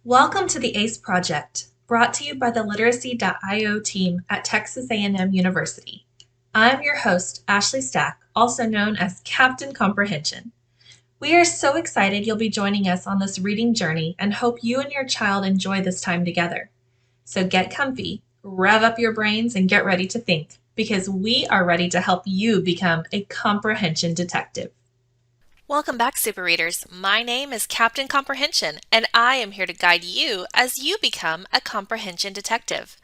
Welcome to the ACE Project, brought to you by the Literacy.io team at Texas A&M University. I'm your host, Ashley Stack, also known as Captain Comprehension. We are so excited you'll be joining us on this reading journey and hope you and your child enjoy this time together. So get comfy, rev up your brains, and get ready to think, because we are ready to help you become a comprehension detective. Welcome back, Super Readers. My name is Captain Comprehension, and I am here to guide you as you become a comprehension detective.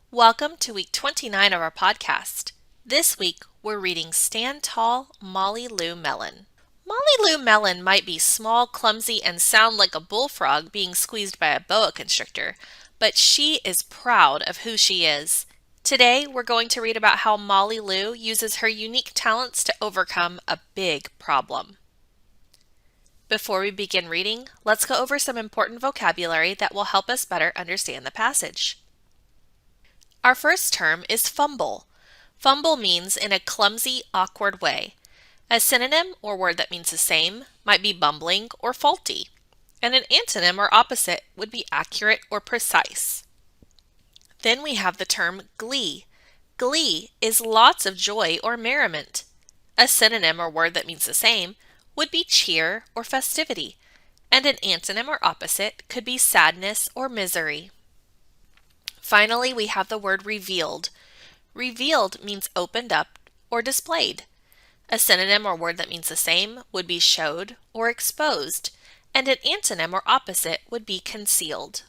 Welcome to week 29 of our podcast. This week, we're reading Stand Tall, Molly Lou Melon. Molly Lou Melon might be small, clumsy, and sound like a bullfrog being squeezed by a boa constrictor, but she is proud of who she is. Today, we're going to read about how Molly Lou uses her unique talents to overcome a big problem. Before we begin reading, let's go over some important vocabulary that will help us better understand the passage. Our first term is fumble. Fumble means in a clumsy, awkward way. A synonym or word that means the same might be bumbling or faulty, and an antonym or opposite would be accurate or precise. Then we have the term glee. Glee is lots of joy or merriment. A synonym or word that means the same would be cheer or festivity, and an antonym or opposite could be sadness or misery. Finally, we have the word revealed. Revealed means opened up or displayed. A synonym or word that means the same would be showed or exposed, and an antonym or opposite would be concealed.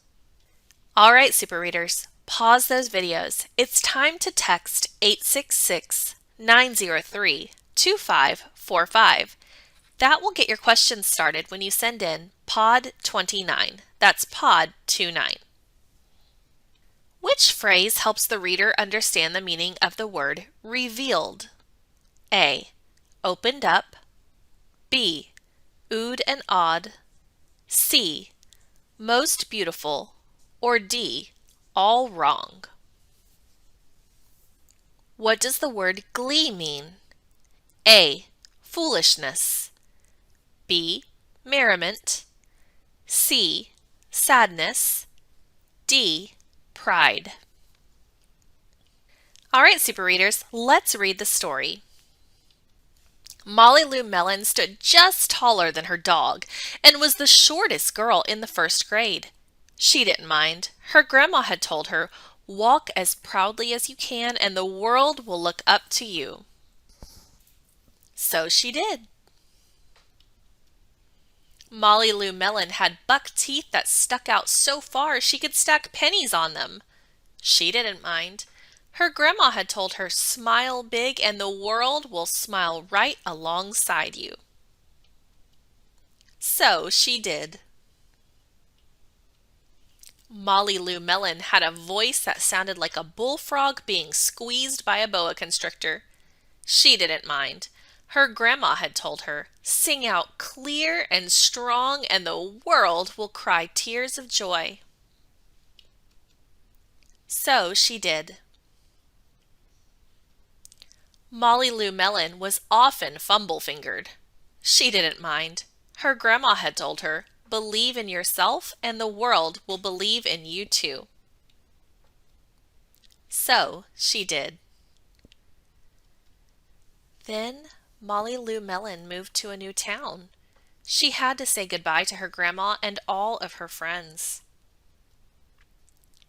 All right, Super Readers, pause those videos. It's time to text 866-903-2545. That will get your questions started when you send in POD 29. That's POD 29. Which phrase helps the reader understand the meaning of the word revealed? A. Opened up. B. Oohed and awed. C. Most beautiful. Or D. All wrong. What does the word glee mean? A. Foolishness. B. Merriment. C. Sadness. D. Pride. All right, Super Readers, let's read the story. Molly Lou Melon stood just taller than her dog and was the shortest girl in the first grade. She didn't mind. Her grandma had told her, "Walk as proudly as you can and the world will look up to you." So she did. Molly Lou Melon had buck teeth that stuck out so far she could stack pennies on them. She didn't mind. Her grandma had told her, "Smile big and the world will smile right alongside you." So she did. Molly Lou Melon had a voice that sounded like a bullfrog being squeezed by a boa constrictor. She didn't mind. Her grandma had told her, "Sing out clear and strong and the world will cry tears of joy." So she did. Molly Lou Melon was often fumble-fingered. She didn't mind. Her grandma had told her, "Believe in yourself and the world will believe in you too." So she did. Then Molly Lou Melon moved to a new town. She had to say goodbye to her grandma and all of her friends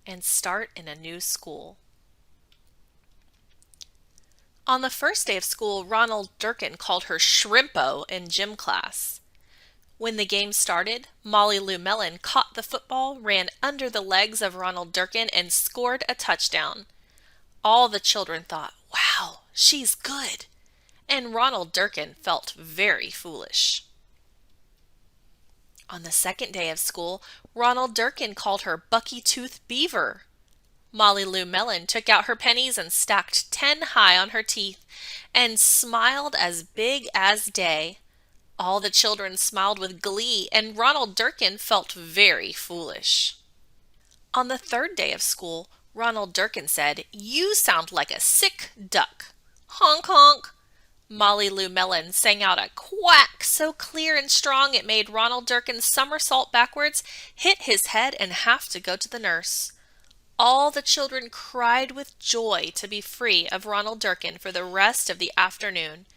and start in a new school. On the first day of school, Ronald Durkin called her Shrimpo in gym class. When the game started, Molly Lou Melon caught the football, ran under the legs of Ronald Durkin, and scored a touchdown. All the children thought, "Wow, she's good." And Ronald Durkin felt very foolish. On the second day of school, Ronald Durkin called her Bucky Tooth Beaver. Molly Lou Melon took out her pennies and stacked 10 high on her teeth and smiled as big as day. All the children smiled with glee, and Ronald Durkin felt very foolish. On the third day of school, Ronald Durkin said, "You sound like a sick duck." "Honk honk." Molly Lou Melon sang out a quack so clear and strong it made Ronald Durkin somersault backwards, hit his head, and have to go to the nurse. All the children cried with joy to be free of Ronald Durkin for the rest of the afternoon,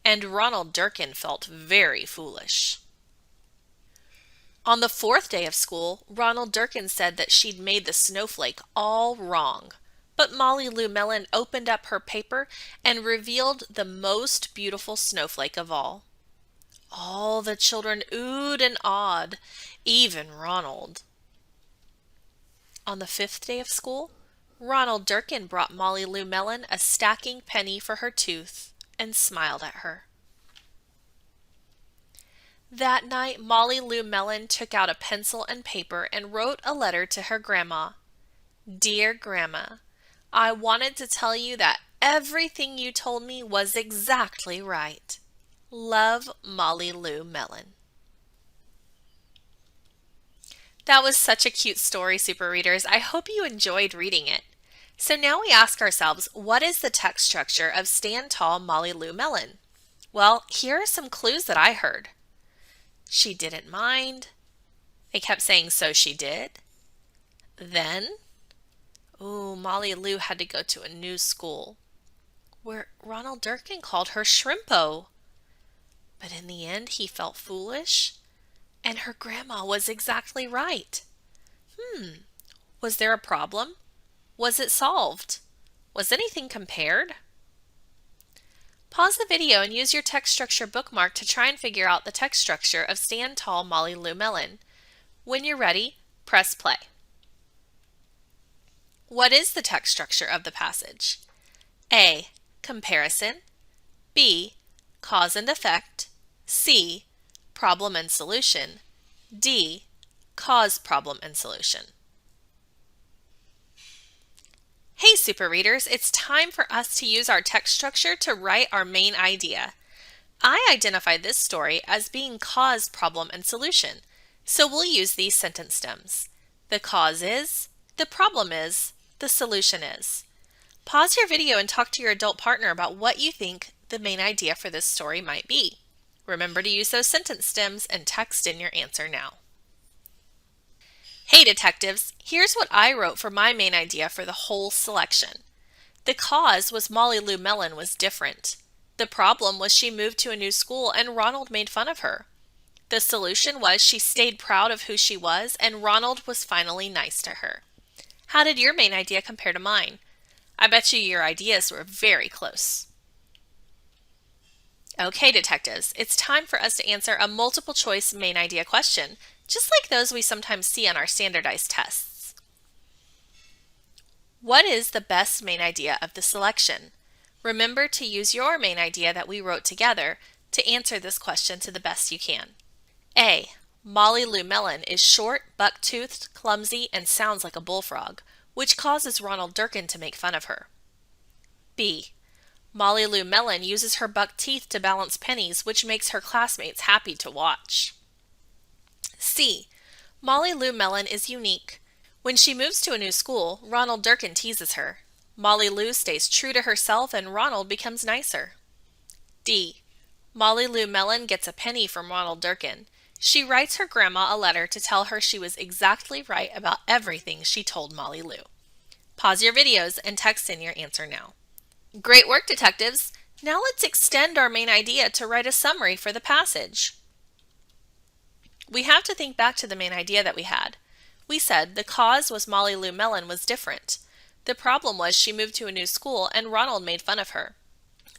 and Ronald Durkin felt very foolish. On the fourth day of school, Ronald Durkin said that she'd made the snowflake all wrong. But Molly Lou Melon opened up her paper and revealed the most beautiful snowflake of all. All the children oohed and awed, even Ronald. On the fifth day of school, Ronald Durkin brought Molly Lou Melon a stacking penny for her tooth and smiled at her. That night, Molly Lou Melon took out a pencil and paper and wrote a letter to her grandma. Dear Grandma, I wanted to tell you that everything you told me was exactly right. Love, Molly Lou Melon. That was such a cute story, Super Readers. I hope you enjoyed reading it. So now we ask ourselves, what is the text structure of Stand Tall, Molly Lou Melon? Well, here are some clues that I heard. She didn't mind. They kept saying, so she did. Then, Molly Lou had to go to a new school, where Ronald Durkin called her Shrimpo. But in the end, he felt foolish, and her grandma was exactly right. Was there a problem? Was it solved? Was anything compared? Pause the video and use your text structure bookmark to try and figure out the text structure of Stand Tall, Molly Lou Melon. When you're ready, press play. What is the text structure of the passage? A. Comparison. B. Cause and effect. C. Problem and solution. D. Cause, problem, and solution. Hey Super Readers, it's time for us to use our text structure to write our main idea. I identified this story as being cause, problem, and solution, so we'll use these sentence stems. The cause is, the problem is, the solution is. Pause your video and talk to your adult partner about what you think the main idea for this story might be. Remember to use those sentence stems and text in your answer now. Hey detectives, here's what I wrote for my main idea for the whole selection. The cause was Molly Lou Melon was different. The problem was she moved to a new school and Ronald made fun of her. The solution was she stayed proud of who she was and Ronald was finally nice to her. How did your main idea compare to mine? I bet you your ideas were very close. Okay, detectives, it's time for us to answer a multiple choice main idea question, just like those we sometimes see on our standardized tests. What is the best main idea of the selection? Remember to use your main idea that we wrote together to answer this question to the best you can. A. Molly Lou Melon is short, buck-toothed, clumsy, and sounds like a bullfrog, which causes Ronald Durkin to make fun of her. B. Molly Lou Melon uses her buck teeth to balance pennies, which makes her classmates happy to watch. C. Molly Lou Melon is unique. When she moves to a new school, Ronald Durkin teases her. Molly Lou stays true to herself and Ronald becomes nicer. D. Molly Lou Melon gets a penny from Ronald Durkin. She writes her grandma a letter to tell her she was exactly right about everything she told Molly Lou. Pause your videos and text in your answer now. Great work, detectives! Now let's extend our main idea to write a summary for the passage. We have to think back to the main idea that we had. We said the cause was Molly Lou Melon was different. The problem was she moved to a new school and Ronald made fun of her.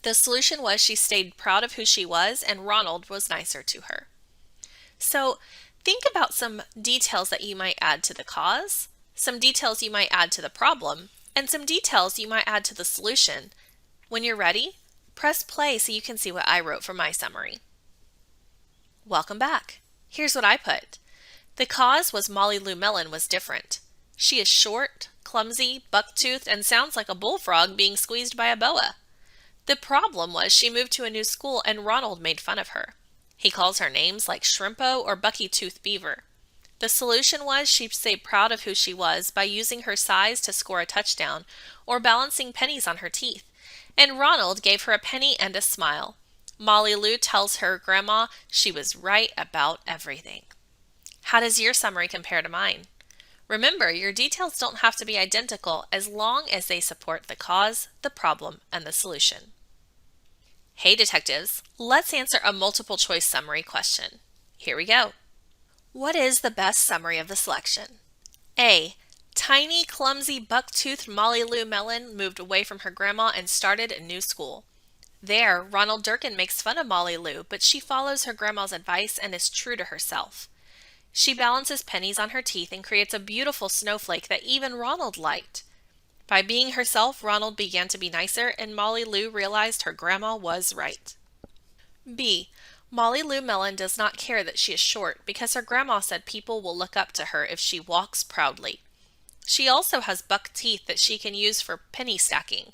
The solution was she stayed proud of who she was and Ronald was nicer to her. So think about some details that you might add to the cause, some details you might add to the problem, and some details you might add to the solution. When you're ready, press play so you can see what I wrote for my summary. Welcome back. Here's what I put. The cause was Molly Lou Melon was different. She is short, clumsy, buck-toothed, and sounds like a bullfrog being squeezed by a boa. The problem was she moved to a new school and Ronald made fun of her. He calls her names like Shrimpo or Bucky-Tooth Beaver. The solution was she stayed proud of who she was by using her size to score a touchdown or balancing pennies on her teeth. And Ronald gave her a penny and a smile. Molly Lou tells her grandma she was right about everything. How does your summary compare to mine? Remember, your details don't have to be identical as long as they support the cause, the problem, and the solution. Hey detectives, let's answer a multiple choice summary question. Here we go. What is the best summary of the selection? A. Tiny, clumsy, buck-toothed Molly Lou Melon moved away from her grandma and started a new school. There, Ronald Durkin makes fun of Molly Lou, but she follows her grandma's advice and is true to herself. She balances pennies on her teeth and creates a beautiful snowflake that even Ronald liked. By being herself, Ronald began to be nicer, and Molly Lou realized her grandma was right. B. Molly Lou Melon does not care that she is short because her grandma said people will look up to her if she walks proudly. She also has buck teeth that she can use for penny stacking.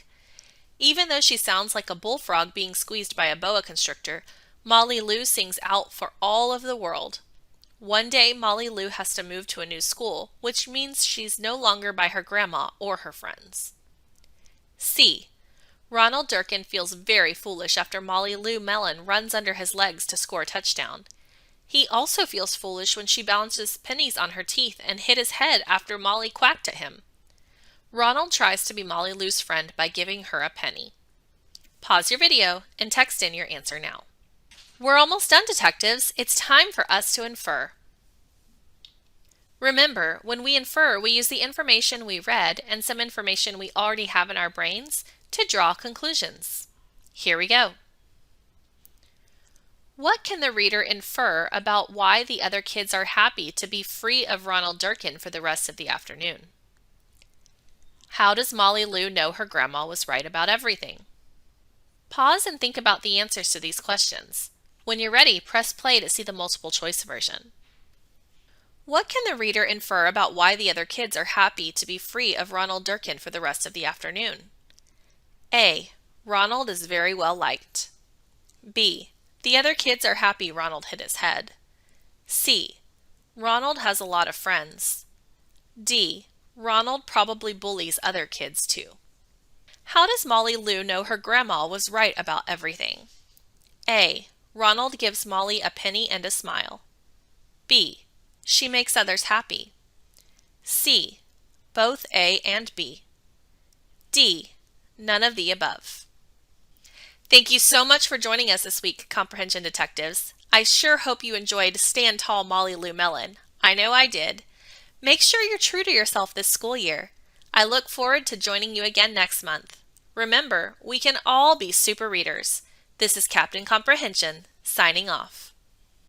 Even though she sounds like a bullfrog being squeezed by a boa constrictor, Molly Lou sings out for all of the world. One day, Molly Lou has to move to a new school, which means she's no longer by her grandma or her friends. C. Ronald Durkin feels very foolish after Molly Lou Melon runs under his legs to score a touchdown. He also feels foolish when she balances pennies on her teeth and hit his head after Molly quacked at him. Ronald tries to be Molly Lou's friend by giving her a penny. Pause your video and text in your answer now. We're almost done, detectives. It's time for us to infer. Remember, when we infer, we use the information we read and some information we already have in our brains to draw conclusions. Here we go. What can the reader infer about why the other kids are happy to be free of Ronald Durkin for the rest of the afternoon? How does Molly Lou know her grandma was right about everything? Pause and think about the answers to these questions. When you're ready, press play to see the multiple choice version. What can the reader infer about why the other kids are happy to be free of Ronald Durkin for the rest of the afternoon? A. Ronald is very well liked. B. The other kids are happy Ronald hit his head. C. Ronald has a lot of friends. D. Ronald probably bullies other kids too. How does Molly Lou know her grandma was right about everything? A. Ronald gives Molly a penny and a smile. B. She makes others happy. C. Both A and B. D. None of the above. Thank you so much for joining us this week, Comprehension Detectives. I sure hope you enjoyed Stand Tall, Molly Lou Melon. I know I did. Make sure you're true to yourself this school year. I look forward to joining you again next month. Remember, we can all be super readers. This is Captain Comprehension, signing off.